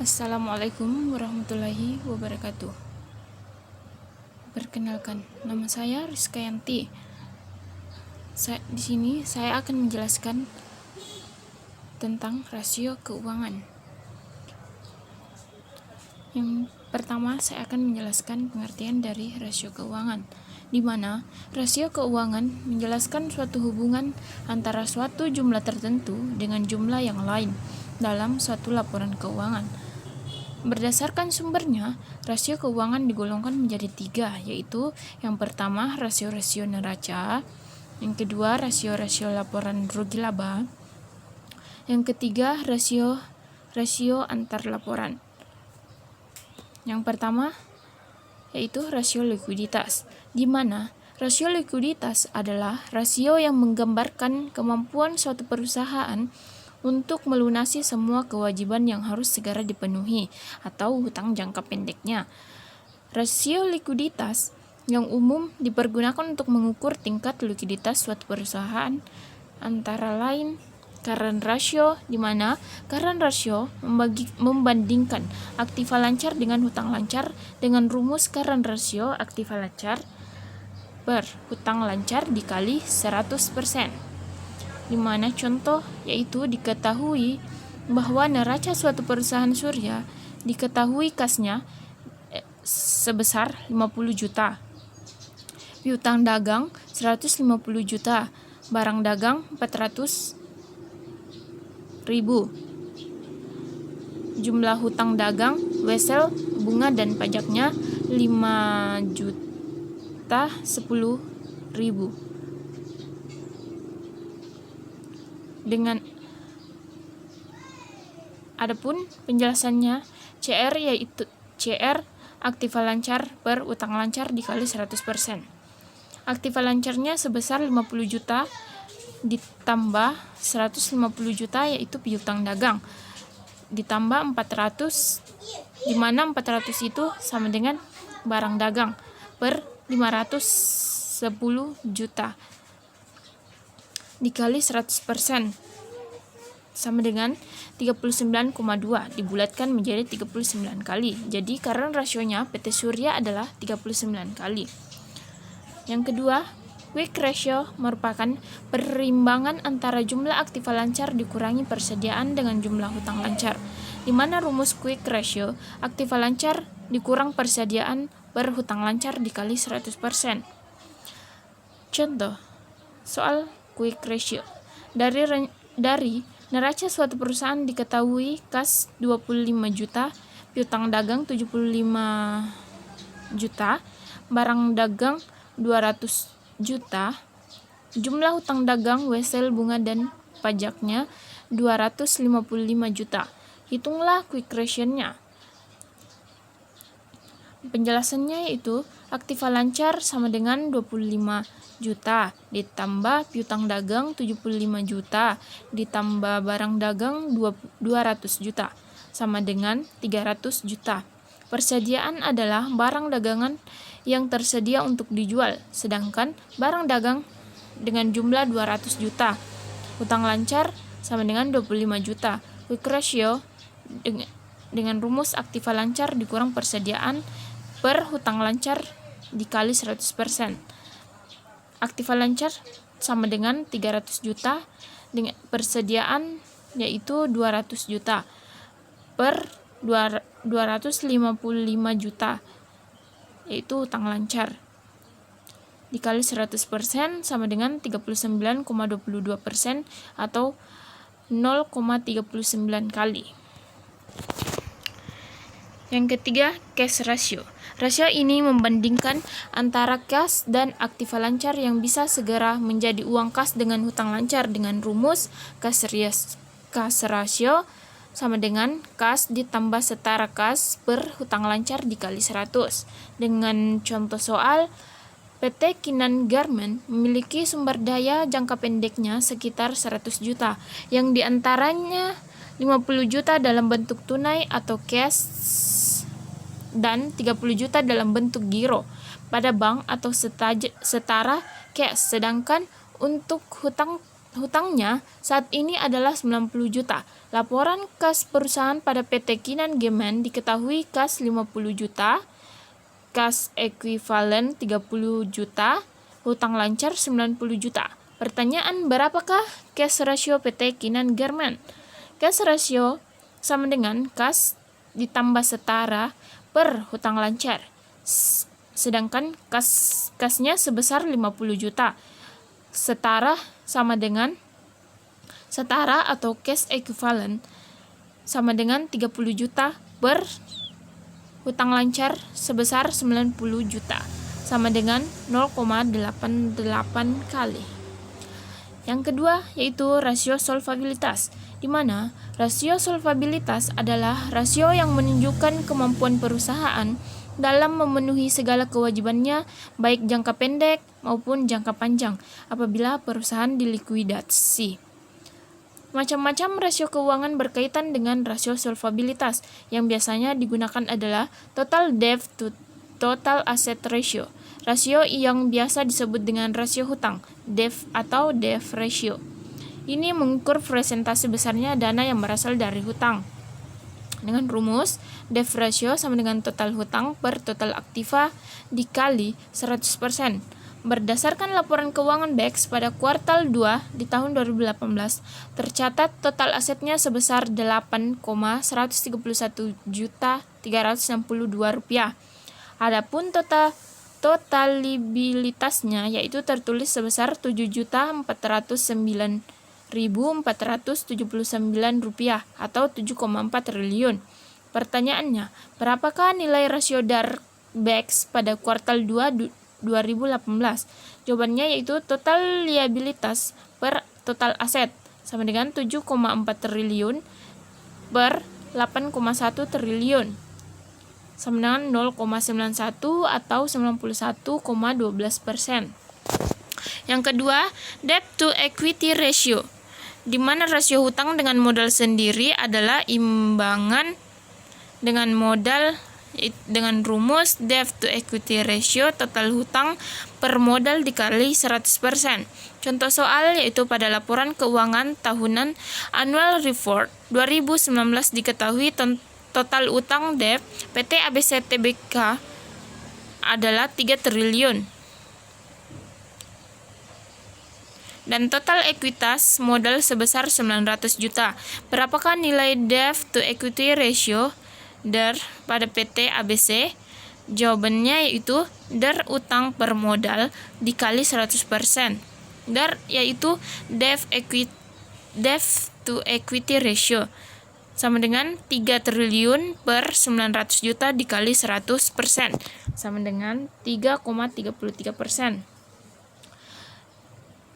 Assalamualaikum warahmatullahi wabarakatuh. Perkenalkan, nama saya Rizka Yanti. Di sini saya akan menjelaskan tentang rasio keuangan. Yang pertama, saya akan menjelaskan pengertian dari rasio keuangan, di mana rasio keuangan menjelaskan suatu hubungan antara suatu jumlah tertentu dengan jumlah yang lain dalam suatu laporan keuangan. Berdasarkan sumbernya, rasio keuangan digolongkan menjadi 3, yaitu yang pertama rasio-rasio neraca, yang kedua rasio-rasio laporan rugi laba, yang ketiga rasio antar laporan. Yang pertama yaitu rasio likuiditas, di mana rasio likuiditas adalah rasio yang menggambarkan kemampuan suatu perusahaan untuk melunasi semua kewajiban yang harus segera dipenuhi atau hutang jangka pendeknya. Rasio likuiditas yang umum dipergunakan untuk mengukur tingkat likuiditas suatu perusahaan, antara lain current ratio, di mana current ratio membandingkan aktiva lancar dengan hutang lancar dengan rumus current ratio aktiva lancar per hutang lancar dikali 100%. Di mana contoh yaitu diketahui bahwa neraca suatu perusahaan surya diketahui kasnya sebesar 50 juta, piutang dagang 150 juta, barang dagang 400.000, jumlah hutang dagang, wesel, bunga dan pajaknya 5.010.000. Dengan adapun penjelasannya, CR yaitu CR aktiva lancar per utang lancar dikali 100%. Aktiva lancarnya sebesar 50 juta ditambah 150 juta yaitu piutang dagang ditambah 400, di mana 400 itu sama dengan barang dagang per 510 juta dikali 100% sama dengan 39,2 dibulatkan menjadi 39 kali. Jadi current rasionya PT Surya adalah 39 kali. Yang kedua, quick ratio merupakan perimbangan antara jumlah aktiva lancar dikurangi persediaan dengan jumlah hutang lancar, di mana rumus quick ratio aktiva lancar dikurang persediaan per hutang lancar dikali 100%. Contoh soal quick ratio. Dari neraca suatu perusahaan diketahui kas 25 juta, piutang dagang 75 juta, barang dagang 200 juta, jumlah hutang dagang, wesel, bunga dan pajaknya 255 juta. Hitunglah quick ratio-nya. Penjelasannya yaitu aktiva lancar sama dengan 25 juta ditambah piutang dagang 75 juta ditambah barang dagang 200 juta sama dengan 300 juta. Persediaan adalah barang dagangan yang tersedia untuk dijual, sedangkan barang dagang dengan jumlah 200 juta. Hutang lancar sama dengan 25 juta. Quick ratio dengan rumus aktiva lancar dikurang persediaan per hutang lancar dikali 100%. Aktiva lancar sama dengan 300 juta dengan persediaan yaitu 200 juta per 255 juta yaitu hutang lancar dikali 100% sama dengan 39,22% atau 0,39 kali. Yang ketiga, cash ratio. Rasio ini membandingkan antara kas dan aktiva lancar yang bisa segera menjadi uang kas dengan hutang lancar dengan rumus cash ratio sama dengan kas ditambah setara kas per hutang lancar dikali 100. Dengan contoh soal, PT Kinan Garment memiliki sumber daya jangka pendeknya sekitar 100 juta, yang diantaranya 50 juta dalam bentuk tunai atau cash dan 30 juta dalam bentuk giro pada bank atau setara cash. Sedangkan untuk hutang hutangnya saat ini adalah 90 juta. Laporan kas perusahaan pada PT Kinan Gemen diketahui kas 50 juta, kas ekuivalen 30 juta, hutang lancar 90 juta. Pertanyaan, berapakah cash ratio PT Kinan Gemen? Cash ratio sama dengan kas ditambah setara per hutang lancar. Sedangkan kasnya sebesar 50 juta. Setara atau cash equivalent sama dengan 30 juta per hutang lancar sebesar 90 juta sama dengan 0,88 kali. Yang kedua yaitu rasio solvabilitas, di mana rasio solvabilitas adalah rasio yang menunjukkan kemampuan perusahaan dalam memenuhi segala kewajibannya baik jangka pendek maupun jangka panjang apabila perusahaan dilikuidasi. Macam-macam rasio keuangan berkaitan dengan rasio solvabilitas. Yang biasanya digunakan adalah total debt to total asset ratio. Rasio yang biasa disebut dengan rasio hutang, DEF atau DEF ratio. Ini mengukur persentase besarnya dana yang berasal dari hutang. Dengan rumus, DEF ratio sama dengan total hutang per total aktiva dikali 100%. Berdasarkan laporan keuangan BEX pada kuartal 2 di tahun 2018, tercatat total asetnya sebesar Rp8,131.362. Adapun totalibilitasnya yaitu tertulis sebesar Rp7.409.479 atau 7,4 triliun. Pertanyaannya, berapakah nilai rasio DAR BEX pada kuartal 2 2018? Jawabannya yaitu total liabilitas per total aset sama dengan 7,4 triliun per 8,1 triliun sama dengan 0,91 atau 91,12%. Yang kedua, debt to equity ratio, di mana rasio hutang dengan modal sendiri adalah imbangan dengan modal dengan rumus debt to equity ratio total hutang per modal dikali 100%. Contoh soal yaitu pada laporan keuangan tahunan Annual Report 2019 diketahui total utang debt PT ABC Tbk adalah 3 triliun. Dan total ekuitas modal sebesar 900 juta. Berapakah nilai debt to equity ratio DAR pada PT ABC? Jawabannya yaitu DAR utang per modal dikali 100%. DAR yaitu debt to equity ratio sama dengan 3 triliun per 900 juta dikali 100% sama dengan 3,33%.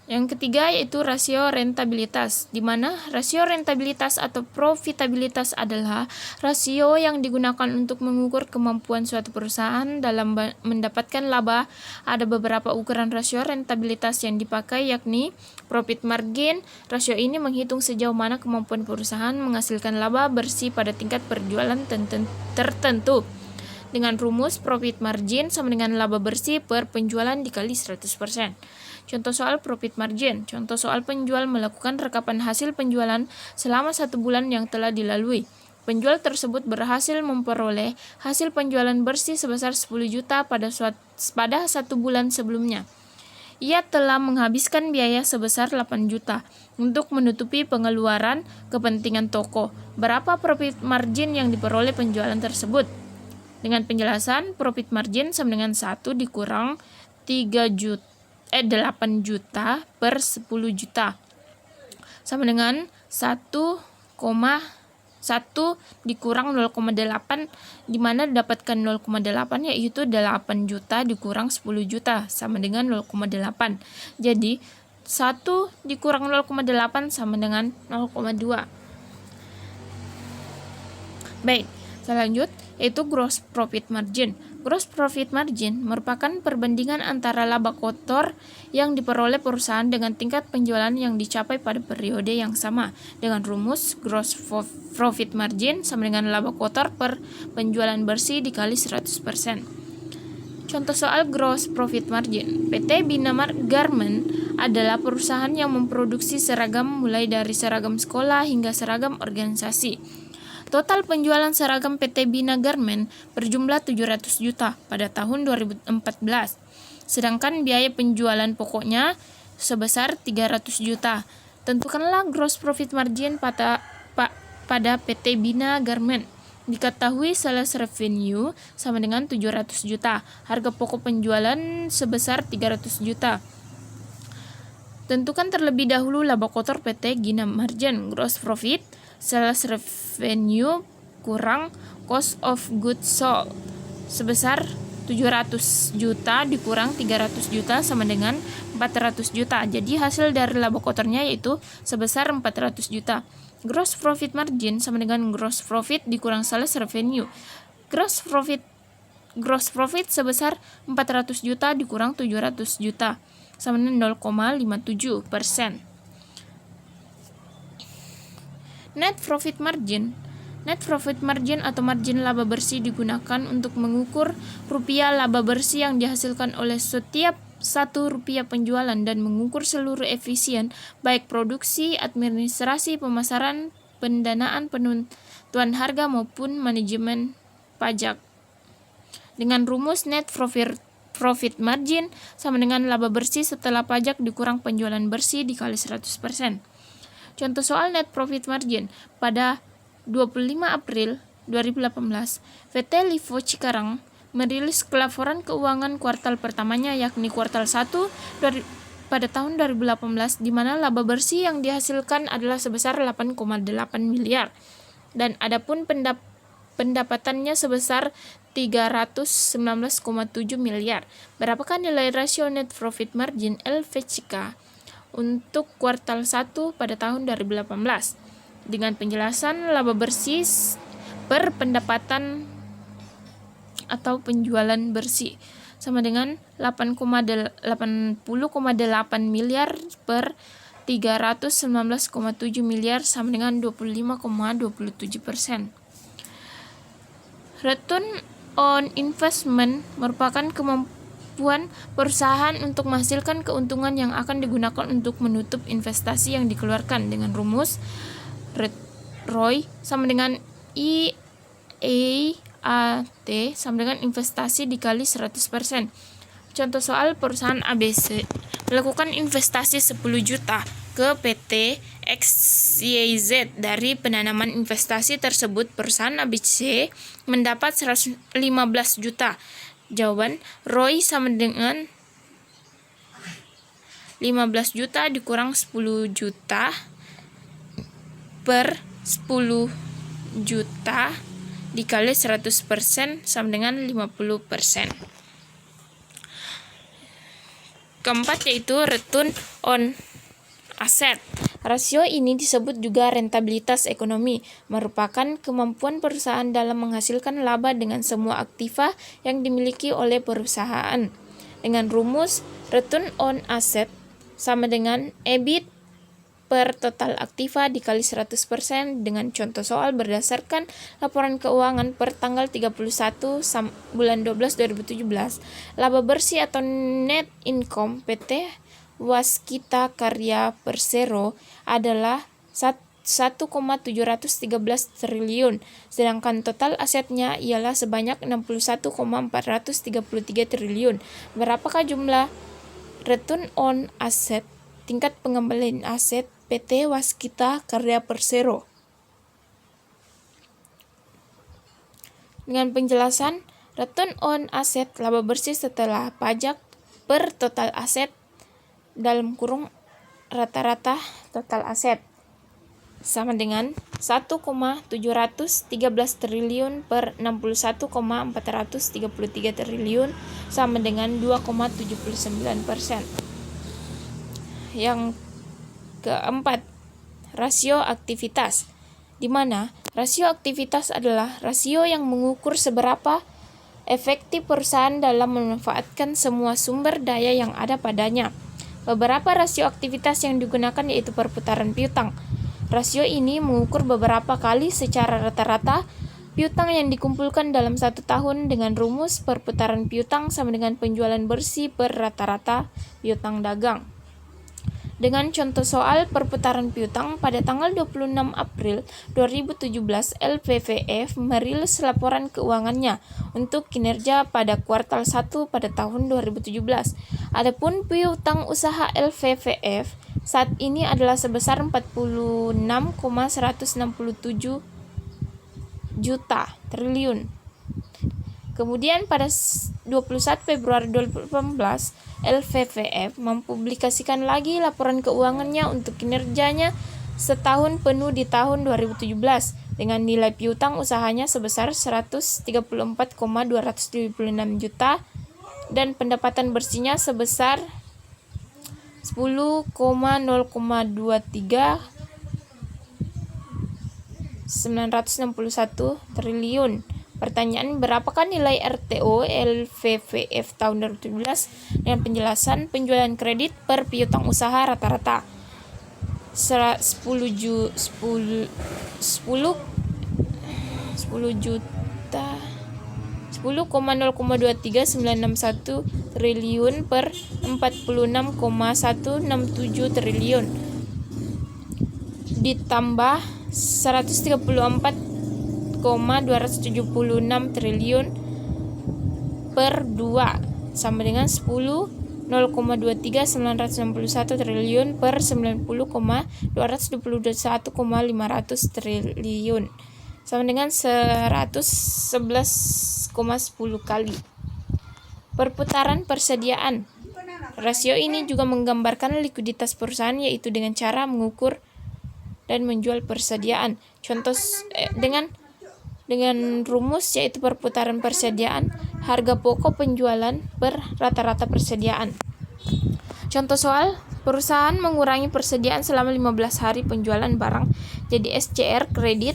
Yang ketiga yaitu rasio rentabilitas, di mana rasio rentabilitas atau profitabilitas adalah rasio yang digunakan untuk mengukur kemampuan suatu perusahaan dalam mendapatkan laba. Ada beberapa ukuran rasio rentabilitas yang dipakai yakni profit margin. Rasio ini menghitung sejauh mana kemampuan perusahaan menghasilkan laba bersih pada tingkat penjualan tertentu. Dengan rumus profit margin sama dengan laba bersih per penjualan dikali 100%. Contoh soal profit margin. Contoh soal penjual melakukan rekapan hasil penjualan selama 1 bulan yang telah dilalui. Penjual tersebut berhasil memperoleh hasil penjualan bersih sebesar 10 juta pada 1 bulan sebelumnya. Ia telah menghabiskan biaya sebesar 8 juta untuk menutupi pengeluaran kepentingan toko. Berapa profit margin yang diperoleh penjualan tersebut? Dengan penjelasan, profit margin sama dengan 1 dikurang 8 juta per 10 juta sama dengan 1,1 dikurang 0,8, di mana dapatkan 0,8 yaitu 8 juta dikurang 10 juta sama dengan 0,8. Jadi 1 dikurang 0,8 sama dengan 0,2. Baik, selanjut yaitu gross profit margin. Gross profit margin merupakan perbandingan antara laba kotor yang diperoleh perusahaan dengan tingkat penjualan yang dicapai pada periode yang sama. Dengan rumus gross profit margin sama dengan laba kotor per penjualan bersih dikali 100%. Contoh soal gross profit margin. PT Bina Garment adalah perusahaan yang memproduksi seragam mulai dari seragam sekolah hingga seragam organisasi. Total penjualan seragam PT Bina Garment berjumlah 700 juta pada tahun 2014. Sedangkan biaya penjualan pokoknya sebesar 300 juta. Tentukanlah gross profit margin pada PT Bina Garment. Diketahui sales revenue sama dengan 700 juta. Harga pokok penjualan sebesar 300 juta. Tentukan terlebih dahulu laba kotor PT Gina Margin. Gross profit, sales revenue kurang cost of goods sold sebesar 700 juta dikurang 300 juta sama dengan 400 juta. Jadi hasil dari laba kotornya yaitu sebesar 400 juta. Gross profit margin sama dengan gross profit dikurang sales revenue. Gross profit sebesar 400 juta dikurang 700 juta sama dengan 0,57%. Net profit margin atau margin laba bersih digunakan untuk mengukur rupiah laba bersih yang dihasilkan oleh setiap 1 rupiah penjualan dan mengukur seluruh efisien baik produksi, administrasi, pemasaran, pendanaan, penentuan harga maupun manajemen pajak. Dengan rumus net profit margin sama dengan laba bersih setelah pajak dikurang penjualan bersih dikali 100%. Contoh soal net profit margin pada 25 April 2018, PT Livo Cikarang merilis laporan keuangan kuartal pertamanya yakni kuartal 1 pada tahun 2018 di mana laba bersih yang dihasilkan adalah sebesar 8,8 miliar dan adapun pendapatannya sebesar 319,7 miliar. Berapakah nilai rasio net profit margin LVCK untuk kuartal 1 pada tahun 2018? Dengan penjelasan laba bersih per pendapatan atau penjualan bersih sama dengan 80,8 miliar per 319,7 miliar sama dengan 25,27%. Return on investment merupakan kemampuan perusahaan untuk menghasilkan keuntungan yang akan digunakan untuk menutup investasi yang dikeluarkan dengan rumus ROI sama dengan IAT sama dengan investasi dikali 100%. Contoh soal perusahaan ABC melakukan investasi 10 juta ke PT XYZ. Dari penanaman investasi tersebut perusahaan ABC mendapat 115 juta. Jawaban ROI sama dengan 15 juta dikurang 10 juta per 10 juta dikali 100% sama dengan 50%. Keempat yaitu return on asset. Rasio ini disebut juga rentabilitas ekonomi, merupakan kemampuan perusahaan dalam menghasilkan laba dengan semua aktiva yang dimiliki oleh perusahaan. Dengan rumus return on asset sama dengan EBIT per total aktiva dikali 100% dengan contoh soal berdasarkan laporan keuangan per tanggal 31 bulan 12 2017. Laba bersih atau net income PT Waskita Karya Persero adalah 1,713 triliun, sedangkan total asetnya ialah sebanyak 61,433 triliun. Berapakah jumlah return on asset, tingkat pengembalian aset PT Waskita Karya Persero? Dengan penjelasan return on asset laba bersih setelah pajak per total aset dalam kurung rata-rata total aset sama dengan 1,713 triliun per 61,433 triliun sama dengan 2,79%. Yang keempat, rasio aktivitas, di mana rasio aktivitas adalah rasio yang mengukur seberapa efektif perusahaan dalam memanfaatkan semua sumber daya yang ada padanya. Beberapa rasio aktivitas yang digunakan yaitu perputaran piutang. Rasio ini mengukur beberapa kali secara rata-rata piutang yang dikumpulkan dalam 1 tahun dengan rumus perputaran piutang sama dengan penjualan bersih per rata-rata piutang dagang. Dengan contoh soal perputaran piutang, pada tanggal 26 April 2017, LPVF merilis laporan keuangannya untuk kinerja pada kuartal 1 pada tahun 2017. Adapun piutang usaha LPVF saat ini adalah sebesar 46,167 juta triliun. Kemudian pada 21 Februari 2018, LPVF mempublikasikan lagi laporan keuangannya untuk kinerjanya setahun penuh di tahun 2017 dengan nilai piutang usahanya sebesar 134,276 juta dan pendapatan bersihnya sebesar 10,023 triliun. Pertanyaan, berapakah nilai RTO LPVF tahun 2017 dengan penjelasan penjualan kredit per piutang usaha rata-rata 10,023 961 triliun per 46,167 triliun ditambah 134,276 triliun per 2 sama dengan 0,23961 triliun per 90,221,500 triliun sama dengan 111,10 kali. Perputaran persediaan. Rasio ini juga menggambarkan likuiditas perusahaan, yaitu dengan cara mengukur dan menjual persediaan. Contoh dengan rumus yaitu perputaran persediaan, harga pokok penjualan per rata-rata persediaan. Contoh soal, perusahaan mengurangi persediaan selama 15 hari penjualan barang, jadi SCR kredit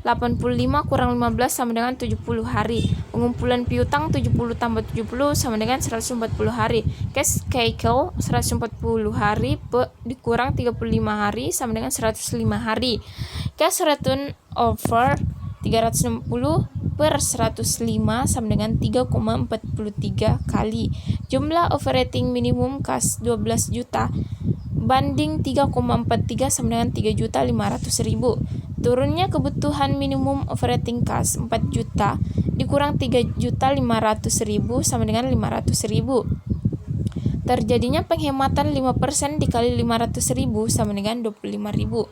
85 kurang 15 sama dengan 70 hari. Pengumpulan piutang 70 tambah 70 sama dengan 140 hari. Cash cycle 140 hari dikurang 35 hari sama dengan 105 hari. Cash return over 360 per 105 sama dengan 3,43 kali. Jumlah operating minimum cash 12 juta banding 3,43 sama dengan 3.500.000. Turunnya kebutuhan minimum operating cash 4 juta dikurang 3.500.000 sama dengan 500.000. Terjadinya penghematan 5% dikali 500.000 sama dengan 25.000.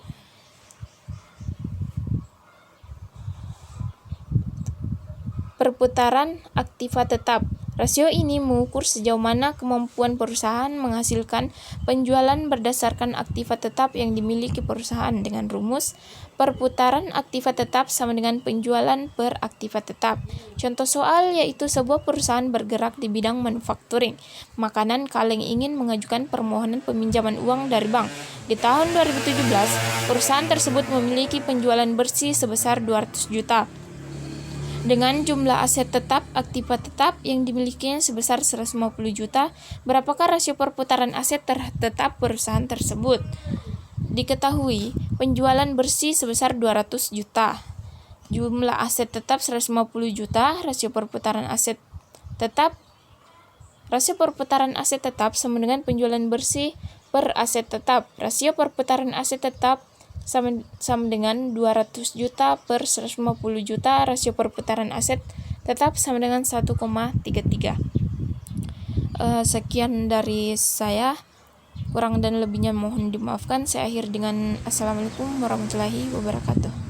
Perputaran aktiva tetap. Rasio ini mengukur sejauh mana kemampuan perusahaan menghasilkan penjualan berdasarkan aktiva tetap yang dimiliki perusahaan dengan rumus perputaran aktiva tetap sama dengan penjualan per aktiva tetap. Contoh soal yaitu sebuah perusahaan bergerak di bidang manufacturing makanan kaleng ingin mengajukan permohonan peminjaman uang dari bank. Di tahun 2017, perusahaan tersebut memiliki penjualan bersih sebesar 200 juta. Dengan jumlah aset tetap, aktiva tetap yang dimilikinya sebesar 150 juta, berapakah rasio perputaran aset tetap perusahaan tersebut? Diketahui, penjualan bersih sebesar 200 juta. Jumlah aset tetap 150 juta, rasio perputaran aset tetap sama dengan penjualan bersih per aset tetap. Rasio perputaran aset tetap sama dengan 200 juta per 150 juta, rasio perputaran aset tetap sama dengan 1,33. Sekian dari saya, kurang dan lebihnya mohon dimaafkan. Saya akhir dengan Assalamualaikum warahmatullahi wabarakatuh.